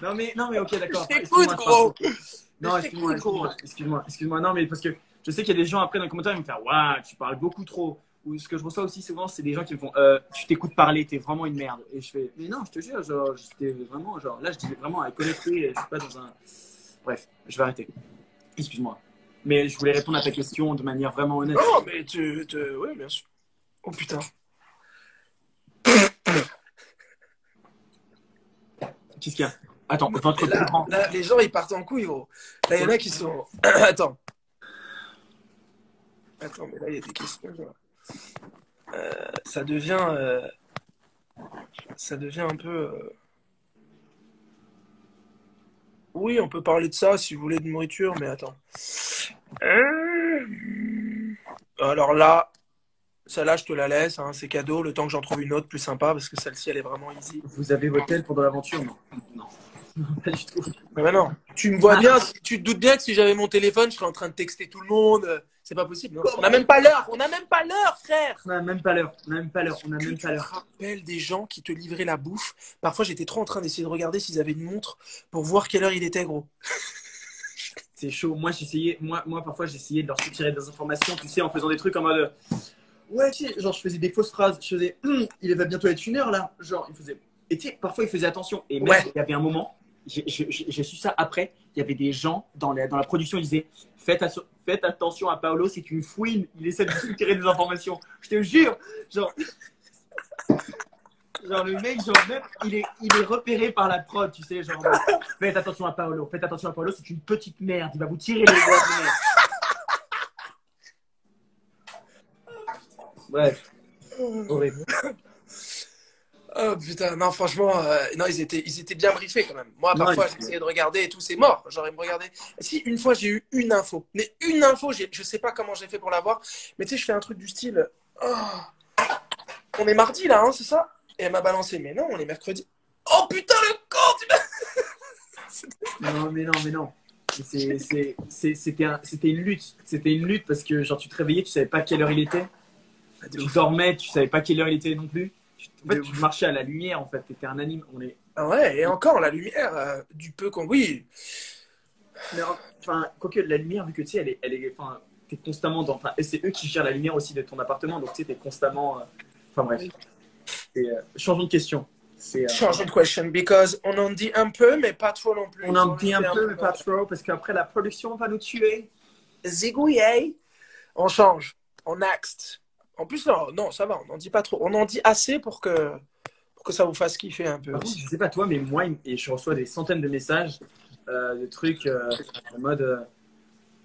Non, mais ok, d'accord. Je t'écoute, gros. Non, excuse-moi. Non, mais parce que je sais qu'il y a des gens après dans les commentaires, ils vont me faire waouh, tu parles beaucoup trop. Ou ce que je reçois aussi souvent, c'est des gens qui me font tu t'écoutes parler, t'es vraiment une merde. Et je fais mais non, je te jure, genre, c'était vraiment, genre, là, je dis vraiment à connecter, je suis pas dans un. Bref, je vais arrêter. Excuse-moi. Mais je voulais répondre à ta question de manière vraiment honnête. Non, mais ouais, bien sûr. Oh putain. Qu'est-ce qu'il y a? Attends, votre plus Là, grand. là, les gens, ils partent en couille, gros. Là, il y en a qui sont. Attends. Attends, mais là, il y a des questions. Genre. Ça devient. Ça devient un peu. Oui, on peut parler de ça si vous voulez de nourriture, mais attends. Euh, Alors là, celle-là, je te la laisse, hein, c'est cadeau, le temps que j'en trouve une autre plus sympa, parce que celle-ci, elle est vraiment easy. Vous avez votre tel pendant l'aventure? Non. Non. Pas du tout. Mais non, tu me vois bien, tu te doutes bien que si j'avais mon téléphone, je serais en train de texter tout le monde. C'est pas possible, non? On n'a même pas l'heure, frère! On n'a même pas l'heure. On n'a même pas l'heure. On n'a Que même tu pas te l'heure. rappelles des gens qui te livraient la bouffe? Parfois, j'étais trop en train d'essayer de regarder s'ils avaient une montre pour voir quelle heure il était, gros. C'est chaud. Moi, parfois, j'essayais de leur soutirer des informations, tu sais, en faisant des trucs en mode ouais, tu sais, genre, je faisais des fausses phrases. Je faisais il va bientôt être 1 heure là. Genre, il faisait. Et tu sais, parfois, il faisait attention. Et même, Ouais. il y avait un moment, j'ai su ça après, il y avait des gens dans la production, ils disaient faites attention à Paolo, c'est une fouine. Il essaie de soutirer des informations. Je te jure. Genre, genre le mec, genre, même, il est repéré par la prod, tu sais. Genre, faites attention à Paolo. Faites attention à Paolo, c'est une petite merde. Il va vous tirer les doigts de merde. Bref, horrible. Oh putain, non, franchement, non, ils étaient bien briefés quand même. Moi, Non, parfois, j'essayais de regarder et tout, c'est mort. Genre, ils me regardaient. Si, une fois, j'ai eu une info. Mais une info, je sais pas comment j'ai fait pour l'avoir. Mais tu sais, je fais un truc du style. Oh, on est mardi là, hein, c'est ça? Et elle m'a balancé. Mais non, on est mercredi. Oh putain, le con, Non, mais non, mais non. C'était une lutte. C'était une lutte parce que genre tu te réveillais, tu savais pas quelle heure il était. Tu dormais, tu savais pas quelle heure il était non plus. En fait, tu marchais à la lumière en fait. T'étais un anime. Ah ouais, et encore, la lumière, du peu qu'on. Oui. Mais enfin, quoique la lumière, vu que tu sais, enfin, t'es constamment dans. Enfin, et c'est eux qui gèrent la lumière aussi de ton appartement, donc tu sais, t'es constamment. Enfin bref. Changeons de question. Changeons de question, because on en dit un peu, mais pas trop non plus. On en dit un peu, mais pas trop, parce qu'après la production va nous tuer. Zigouillé. On change. On next. En plus, non, non, ça va, on n'en dit pas trop. On en dit assez pour que ça vous fasse kiffer un peu Par contre, aussi. je sais pas toi, mais moi, et je reçois des centaines de messages, de trucs en mode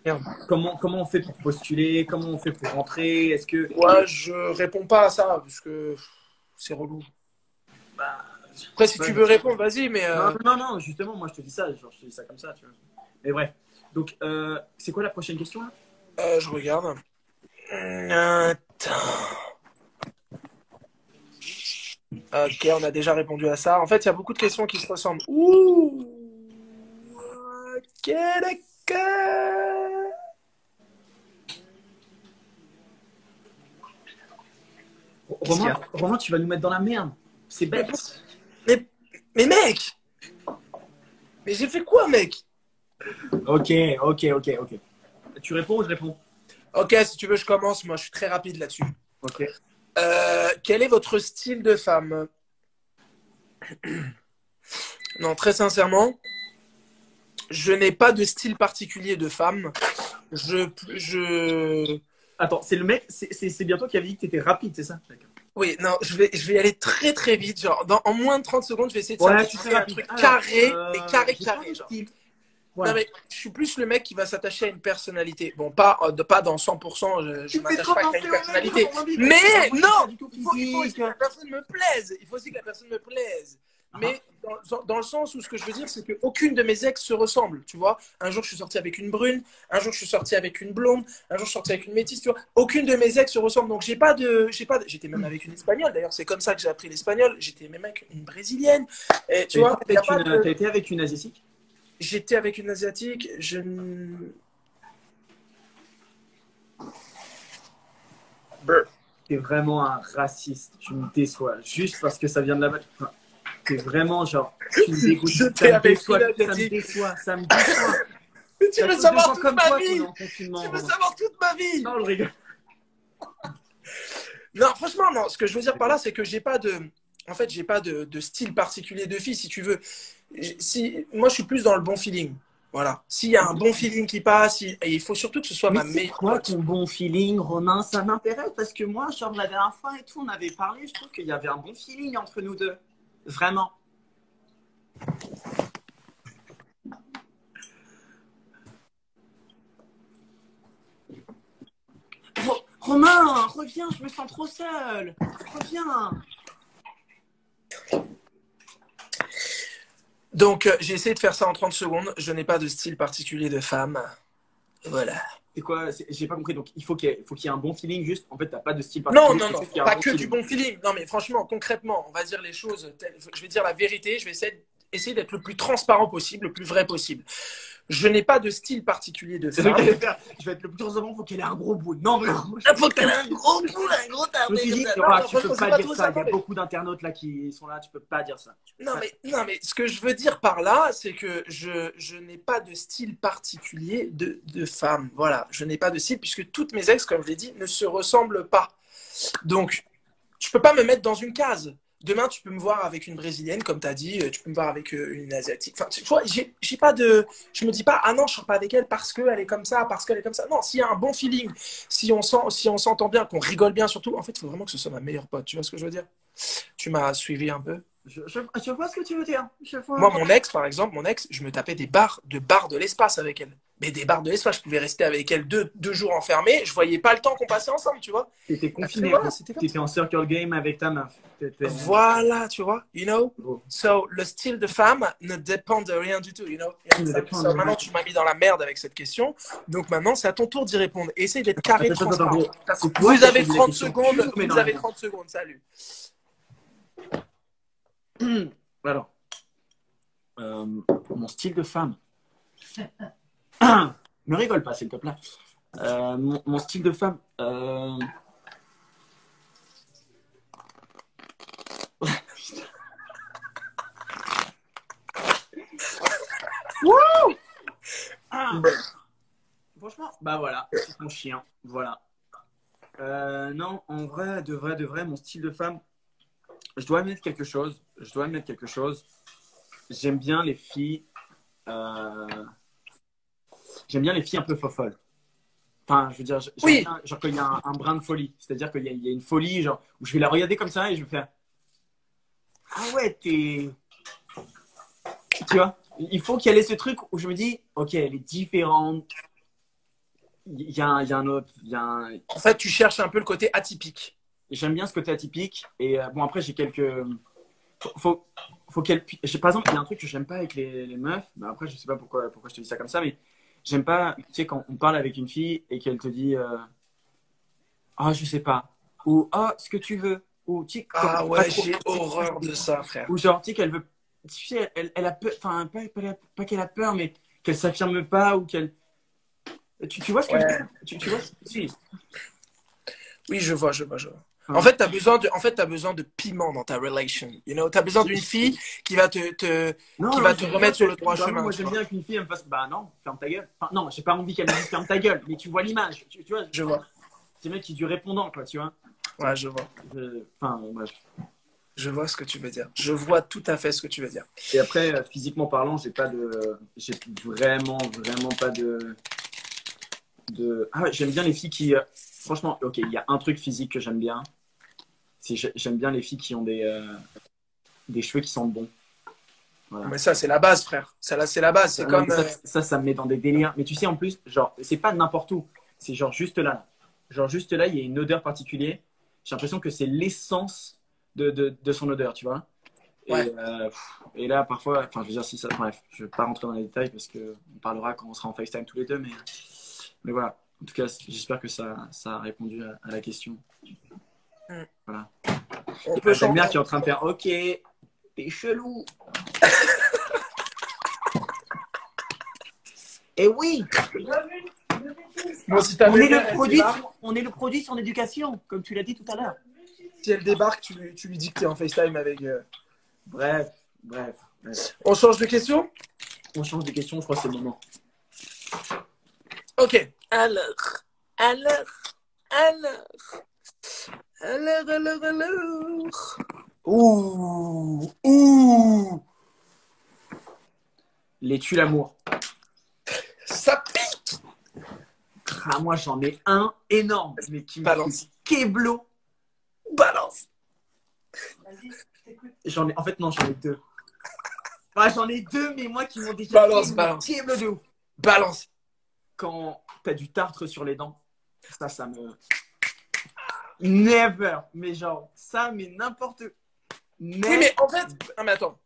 Merde. comment on fait pour postuler, comment on fait pour rentrer, est-ce que. Moi, je réponds pas à ça, parce que c'est relou. Bah, Après, si ouais. tu veux répondre, vas-y, mais Non, justement, moi je te dis ça, genre, je te dis ça comme ça, tu vois. Mais bref. Donc, c'est quoi la prochaine question là? je regarde. Attends. Ok, on a déjà répondu à ça. En fait, il y a beaucoup de questions qui se ressemblent. Ouh. Ok, d'accord. Romain, tu vas nous mettre dans la merde. C'est bête. Mais, mais mec! Mais j'ai fait quoi, mec? Ok. Tu réponds ou je réponds? Ok, si tu veux, je commence. Moi, je suis très rapide là-dessus. Ok. Quel est votre style de femme? Non, très sincèrement, je n'ai pas de style particulier de femme. Je... Attends, c'est le mec, c'est bien toi qui avais dit que t'étais rapide, c'est ça? D'accord. Oui, non, je vais y aller très très vite. Genre, en moins de 30 secondes, je vais essayer de Ouais, tu synthétiser serais un rapide. truc Alors, carré, mais carré, j'ai pas carré. de Genre. style. Non, Voilà. mais je suis plus le mec qui va s'attacher à une personnalité. Bon, pas dans 100%, je m'attache pas qu'à une personnalité. Mais non, il faut aussi que la personne me plaise. Il faut aussi que la personne me plaise. Mais dans le sens où ce que je veux dire, c'est qu'aucune de mes ex se ressemble. Tu vois, un jour je suis sorti avec une brune, un jour je suis sorti avec une blonde, un jour je suis sorti avec une métisse. Tu vois, aucune de mes ex se ressemble. Donc j'étais même avec une espagnole. D'ailleurs, c'est comme ça que j'ai appris l'espagnol. J'étais même avec une brésilienne. Et tu vois, T'as été avec une asiatique? j'étais avec une asiatique. T'es vraiment un raciste. Tu me déçois. Juste parce que ça vient de là-bas. Enfin, C'est vraiment genre, tu me dégoûtes. J'étais avec Ça Phil, me déçoit, ça me déçoit. Mais tu veux savoir toute ma vie. Tu veux savoir toute ma vie. Non, je rigole. Non, franchement, non. Ce que je veux dire par là, c'est que j'ai pas de. En fait, j'ai pas de style particulier de fille, si tu veux. Moi, je suis plus dans le bon feeling. Voilà. S'il y a un bon feeling qui passe, et il faut surtout que ce soit ma meilleure. C'est quoi ton bon feeling, Romain? Ça m'intéresse parce que moi, genre la dernière fois et tout, on avait parlé, je trouve qu'il y avait un bon feeling entre nous deux. Vraiment. Romain, reviens, je me sens trop seule. Reviens. Donc, j'ai essayé de faire ça en 30 secondes. Je n'ai pas de style particulier de femme. Voilà. C'est quoi? J'ai pas compris. Donc, il faut qu'il y ait un bon feeling, juste. En fait, t'as pas de style particulier. Non, pas que du bon feeling. Non, mais franchement, concrètement, on va dire les choses. Je vais dire la vérité. Je vais essayer d'être le plus transparent possible, le plus vrai possible. Je n'ai pas de style particulier de femme. Je vais être le plus transparent. Il faut qu'elle ait un gros bout. Non, mais il faut qu'elle ait un gros bout, un gros Je me suis dit, tu peux pas dire ça. Il y a beaucoup d'internautes là qui sont là. Tu peux pas dire ça. Non, mais ce que je veux dire par là, c'est que je n'ai pas de style particulier de femme. Voilà, je n'ai pas de style puisque toutes mes ex, comme je l'ai dit, ne se ressemblent pas. Donc, tu peux pas me mettre dans une case. Demain, tu peux me voir avec une brésilienne, comme tu as dit, tu peux me voir avec une asiatique. Enfin, tu vois, j'ai pas de. Je me dis pas, ah non, je ne sors pas avec elle parce qu'elle est comme ça, parce qu'elle est comme ça. Non, s'il y a un bon feeling, si on s'entend bien, qu'on rigole bien, surtout, en fait, il faut vraiment que ce soit ma meilleure pote. Tu vois ce que je veux dire? Tu m'as suivi un peu? Je vois ce que tu veux dire. Moi, mon ex, par exemple, je me tapais des bars de l'espace avec elle. Mais des bars de l'espace, je pouvais rester avec elle deux jours enfermés. Je voyais pas le temps qu'on passait ensemble, tu vois. T'étais confiné. Voilà, t'étais en circle game avec ta meuf. Voilà, tu vois. You know. Oh. So, le style de femme ne dépend de rien du tout, you know. So, maintenant, tu m'as mis dans la merde avec cette question. Donc maintenant, c'est à ton tour d'y répondre. Essaye d'être carré, transparent. Vous avez 30 secondes. Vous avez 30 secondes. Salut. Alors, mon style de femme. Ne rigole pas, s'il te plaît. Mon style de femme. Franchement, bah voilà, c'est mon chien. Voilà. Non, en vrai, de vrai, mon style de femme. Je dois admettre quelque chose. J'aime bien les filles. J'aime bien les filles un peu folles. Enfin, je veux dire, oui. Bien, genre qu'il y a un brin de folie. C'est-à-dire qu'il y a une folie, genre, où je vais la regarder comme ça et je vais faire ah ouais, t'es. Tu vois, il faut qu'il y ait ce truc où je me dis ok, elle est différente. Il y a un autre. En fait, tu cherches un peu le côté atypique. J'aime bien ce côté atypique. Et bon, après, j'ai quelques. Faut qu'elle. Par exemple, il y a un truc que j'aime pas avec les meufs. Mais après, je sais pas pourquoi je te dis ça comme ça, mais. J'aime pas, tu sais, quand on parle avec une fille et qu'elle te dit ah, je sais pas, ou ah, ce que tu veux, ou tu sais, ah ouais, j'ai horreur de ça, frère. Ou genre, tu sais, qu'elle veut, tu sais, elle a peur, enfin, pas qu'elle a peur, mais qu'elle s'affirme pas ou qu'elle. Tu vois ce que je veux dire? Tu vois? Si. Oui, je vois. En fait, tu as besoin de piment dans ta relation. You know, tu as besoin d'une fille qui va te remettre sur le droit chemin. Moi, j'aime bien qu'une fille me fasse bah non, ferme ta gueule. Enfin, non, j'ai pas envie qu'elle me dise ferme ta gueule, mais tu vois l'image. Tu vois, je vois. C'est le mec qui est du répondant, quoi, tu vois. Ouais, je vois. Enfin, bref. Je vois ce que tu veux dire. Je vois tout à fait ce que tu veux dire. Et après, physiquement parlant, j'ai vraiment pas de. Ah ouais, j'aime bien les filles qui. Franchement, ok, il y a un truc physique que j'aime bien. J'aime bien les filles qui ont des cheveux qui sentent bon. Voilà. Mais ça, c'est la base, frère. Ça, c'est la base. C'est comme. Ça me met dans des délires. Mais tu sais, en plus, genre, c'est pas n'importe où. C'est genre juste là. Genre, juste là, il y a une odeur particulière. J'ai l'impression que c'est l'essence de son odeur, tu vois. Ouais. Et là, parfois, enfin, je veux dire, si ça. Bref, je vais pas rentrer dans les détails parce qu'on parlera quand on sera en FaceTime tous les deux. Mais voilà. En tout cas, j'espère que ça a répondu à la question. Voilà. J'aime bien qui est en train de faire ok, t'es chelou. Et oui, bon, si on est le produit de son éducation, comme tu l'as dit tout à l'heure. Si elle débarque, tu lui dis que t'es en FaceTime avec. Bref. Bref, bref. On change de question? On change de question, je crois que c'est le moment. Ok. Alors. Ouh. Les tue l'amour. Ça pique. Ah, moi, j'en ai un énorme, mais qui me Balance. fait keblo. Balance. En fait, non, j'en ai deux. Ah, j'en ai deux, mais moi qui m'ont déjà Balance. keblo de ouf. Balance. Quand t'as du tartre sur les dents, ça me... Never. Mais genre, ça, mais n'importe... Oui, mais en fait... Non, mais attends.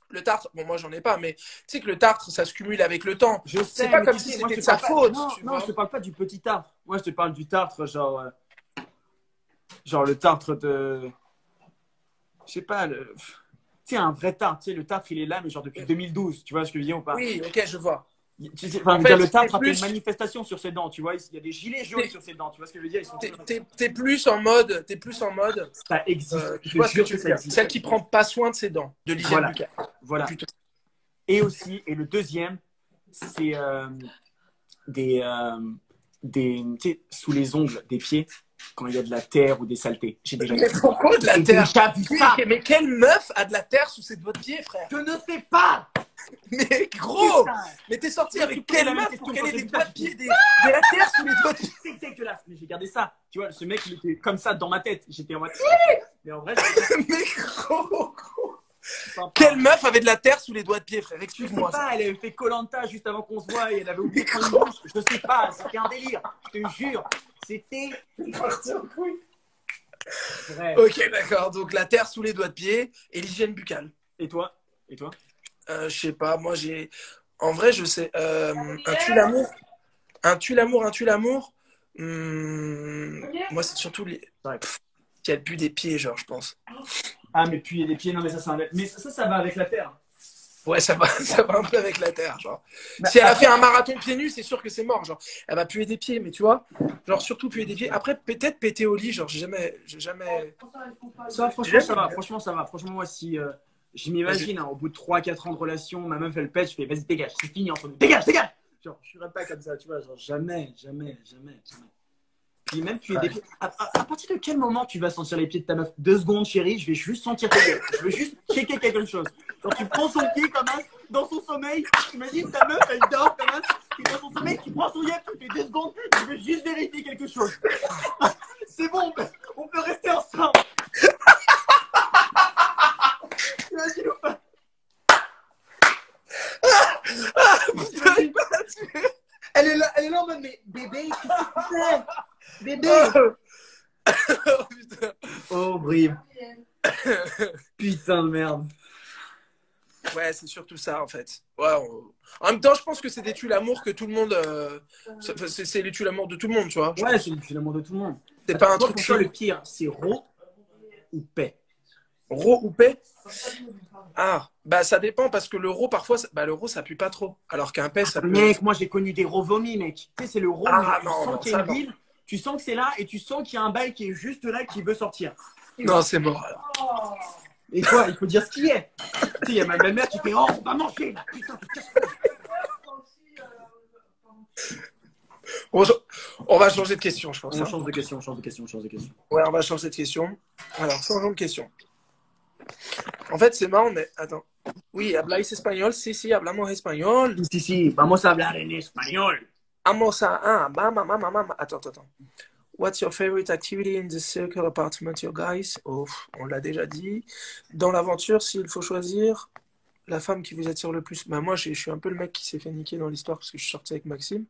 Le tartre, bon, moi, j'en ai pas, mais tu sais que le tartre, ça se cumule avec le temps. Je sais, c'est pas comme tu si sais, moi, c'était je de te sa parle faute. Non, tu non, vois. je te parle pas du petit tartre. Moi, je te parle du tartre, genre le tartre de... Je sais pas, tu sais, un vrai tartre. Tu sais, le tartre, il est là, mais genre depuis 2012. Tu vois ce que je veux dire ou pas? Oui, ok, je vois. Tu sais, enfin, En je veux dire, fait, le tartre t'es a fait plus- une manifestation sur ses dents, tu vois. Il y a des gilets jaunes sur ses dents, tu vois ce que je veux dire? Ils sont T'es plus en mode, Ça existe, je tu te vois ce que jure tu que veux ça dire. existe. Celle qui prend pas soin de ses dents, de l'hygiène Voilà, buccale. voilà. Plutôt. Et aussi, et le deuxième, c'est des, tu sais, sous les ongles des pieds, quand il y a de la terre ou des saletés. J'ai déjà Mais pourquoi de la J'ai terre? déjà vu ça. Mais quelle meuf a de la terre sous ses doigts de pied, frère? Je ne sais pas. Mais gros! Putain. Mais t'es sorti Mais tu avec poses la quelle même meuf question pour qu'elle quand ait j'ai des vu doigts ça. de pied, de la terre sous les doigts de pied? C'est dégueulasse, mais j'ai gardé ça. Tu vois, ce mec, il était comme ça dans ma tête. J'étais en mode... Mais en vrai, Mais gros! c'est sympa. Quelle meuf avait de la terre sous les doigts de pied, frère? Je sais Explique-moi ça. pas, elle avait fait Koh-Lanta juste avant qu'on se voie et elle avait oublié de prendre une douche. Je sais pas, c'était un délire. Je te jure. C'était vrai. Ok, d'accord. Donc la terre sous les doigts de pied et l'hygiène buccale. Et toi? Et toi? Je sais pas, moi j'ai. En vrai, je sais. Un tue-l'amour. Un tue-l'amour, un tue-l'amour. Moi, c'est surtout les. Ouais. Si elle pue des pieds, genre, je pense. Ah, mais puis il y a des pieds, non, mais ça, c'est un... Mais ça va avec la terre. Ouais, ça va, ça va un peu avec la terre, genre. Bah, Si elle a après- fait un marathon pieds nus, c'est sûr que c'est mort, genre. Elle va puer des pieds, mais tu vois, genre surtout puer des pieds. Après, peut-être péter au lit, genre, j'ai jamais. Ça, franchement, ça va. Franchement, ça va. Franchement, moi, si je m'imagine, hein, au bout de 3-4 ans de relation, ma meuf, elle pète, je fais, vas-y, dégage, c'est fini entre nous. Dégage, dégage! Genre, je serais pas comme ça, tu vois, genre, jamais. Puis même, tu es des pieds. À partir de quel moment tu vas sentir les pieds de ta meuf? 2 secondes, chérie, je vais juste sentir tes pieds. Je veux juste checker quelque chose. Genre, tu prends son pied comme ça, dans son sommeil. Imagine ta meuf, elle dort comme ça. Tu dans son sommeil, tu prends son yep, tu fais 2 secondes. Je veux juste vérifier quelque chose. C'est bon, on peut rester ensemble. Imagine ou pas? Elle est là en mode, mais bébé, qu'est-ce que tu fais? Bébé! Oh putain. Oh, brime. Putain de merde. Ouais, c'est surtout ça en fait. Ouais, en même temps, je pense que c'est des tue-l'amour que tout le monde. C'est les tue-l'amour de tout le monde, tu vois. Ouais, c'est l'amour de tout le monde. C'est pas un Toi, truc pour toi, chaud. le pire, c'est ro ou paix? Ro ou paix? Ah, bah ça dépend parce que l'euro, parfois, l'euro ça pue pas trop. Alors qu'un paix, ça peut. Mec, moi j'ai connu des ro vomis, mec. Tu sais, c'est le ro, Ah, mais non, tu sens non, qu'il y a ça, une non. bile, tu sens que c'est là et tu sens qu'il y a un bail qui est juste là qui veut sortir. Non, c'est mort alors. Et quoi, il faut dire ce qui est. Tu sais, il y a ma belle-mère qui fait, oh, on va manger là, putain, On va changer de question, je pense. On Hein. change de question, on change de question, on change de question. Ouais, on va changer de question. Alors, changeons de question. En fait, c'est marrant, mais attends. Oui, habláis español? Si, hablamos español. Si, vamos a hablar en español. Vamos a. Ah, mama. Attends. What's your favorite activity in the circle apartment, you guys? Oh, on l'a déjà dit. Dans l'aventure, s'il faut choisir la femme qui vous attire le plus. Bah, moi, je suis un peu le mec qui s'est fait niquer dans l'histoire parce que je suis sorti avec Maxime.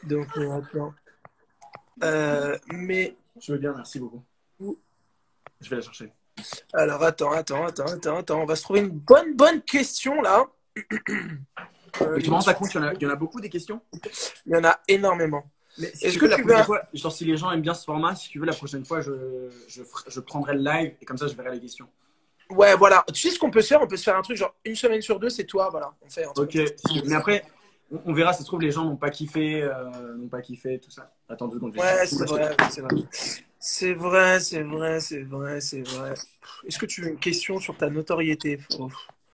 Donc, attends. Mais. Je veux bien, merci beaucoup. Je vais la chercher. Alors, attends. On va se trouver une bonne question là. Mais tu me rends pas compte, il y en a beaucoup des questions. Il y en a énormément. Mais si Est-ce tu que veux, la tu prochaine veux- fois, genre si les gens aiment bien ce format, si tu veux, la prochaine fois, je prendrai le live et comme ça, je verrai les questions. Ouais, voilà. Tu sais ce qu'on peut se faire? On peut se faire un truc genre une semaine sur deux, c'est toi, voilà. On fait un truc. Ok, mais après, on verra, ça se trouve, les gens n'ont pas kiffé, tout ça. Attends 2 secondes. Ouais, c'est vrai. C'est vrai, c'est vrai, c'est vrai, c'est vrai. Est-ce que tu veux une question sur ta notoriété?